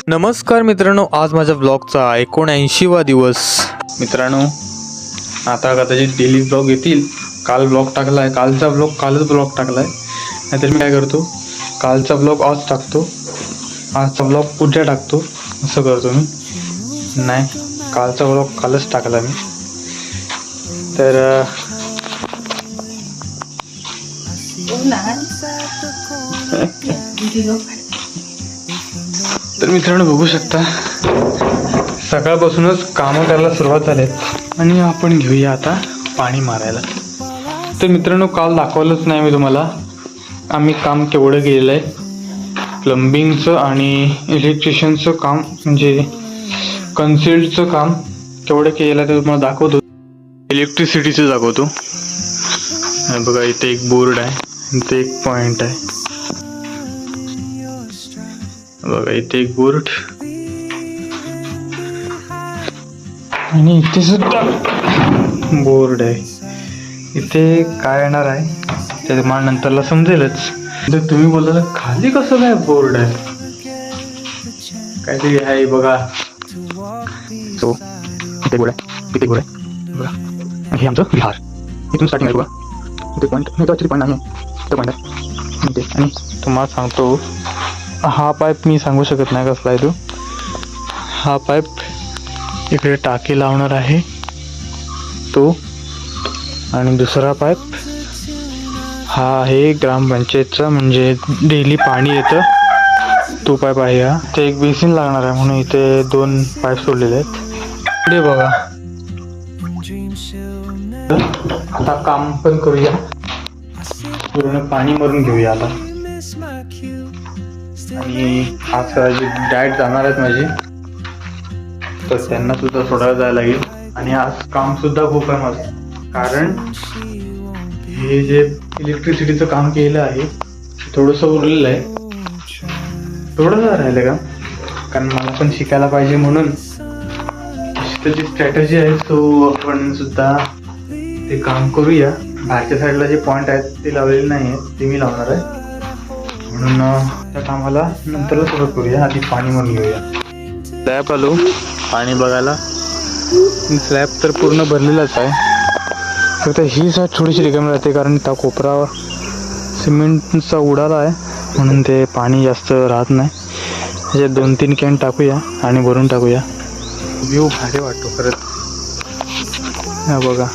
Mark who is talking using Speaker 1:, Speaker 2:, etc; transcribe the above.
Speaker 1: नमस्कार मित्रांनो, आज माझ्या ब्लॉगचा 79वा दिवस. मित्रांनो, आता कदाचित डेली ब्लॉग येतील. काल ब्लॉग टाकला आहे, कालच ब्लॉग टाकला आहे. नाहीतर मी काय करतो, कालचा ब्लॉग आज टाकतो, आजचा ब्लॉग उद्या टाकतो, असं करतो मी. नाही, कालचा ब्लॉग कालच टाकला मी. तर मित्रांनो, बघू शकता सकाळपासूनच कामं करायला सुरुवात झालेत आणि आपण घेऊया आता पाणी मारायला. तर मित्रांनो, काल दाखवलंच नाही मी तुम्हाला आम्ही काम केवढं केलेलं आहे. प्लंबिंगचं आणि इलेक्ट्रिशियनचं काम म्हणजे कन्सिल्डचं काम केवढं केलं आहे ते तुम्हाला दाखवतो. इलेक्ट्रिसिटीचं दाखवतो. बघा, इथे एक बोर्ड आहे, इथे एक पॉइंट आहे. बघा, इथे एक बोर्ड आणि इथे सुद्धा बोर्ड आहे. इथे काय येणार आहे ते मला नंतरला समजेलच. तर तुम्ही बोलला खाली कसं काय बोर्ड आहे, काहीतरी आहे बघा. सो इथे बोर्ड आहे, इथे बोर्ड आहे बघा. हे आमचं बिहार, इथून स्टार्टिंग आहे बघा. इथे पॉईंट नाही, तर पॉईंट नाही, इथं पॉईंट आहे इथे. आणि तुम्हाला सांगतो, हा पाईप मी सांगू शकत नाही कसला आहे तो. हा पाईप इकडे टाकी लावणार आहे तो, आणि दुसरा पाईप हा आहे ग्रामपंचायतचा, म्हणजे डेली पाणी येतं तो पाईप आहे. हा ते एक बेसिन लागणार आहे म्हणून इथे 2 पाईप सोडलेले आहेत. इकडे बघा, आता काम पण करूया, पूर्ण पाणी मारून घेऊया आता. आणि आज डाएट जाणार आहेत माझी, तर त्यांना सुद्धा सोडायला जायला लागेल. आणि आज काम सुद्धा खूप आहे माझं, कारण हे जे इलेक्ट्रिसिटीचं काम केलेलं आहे थोडंसं उरलेलं आहे, थोडंसं राहिलं का, कारण मला पण शिकायला पाहिजे म्हणून त्याची स्ट्रॅटेजी आहे. सो आपण सुद्धा ते काम करूया. बाहेरच्या साईडला जे पॉईंट आहेत ते लावलेले नाही आहेत, ते मी लावणार आहे, म्हणून त्या कामाला नंतरला सुरुवात करूया. आधी पाणी मारून घेऊया. स्लॅब आलो पाणी बघायला. स्लॅब तर पूर्ण भरलेलाच आहे, फक्त ही साईड थोडीशी रिकामी राहते, कारण त्या कोपरा सिमेंटचा उडाला आहे म्हणून ते पाणी जास्त राहत नाही. त्याच्यात 2-3 कॅन टाकूया आणि भरून टाकूया. व्ह्यू भारी वाटतो खरंच. हा बघा,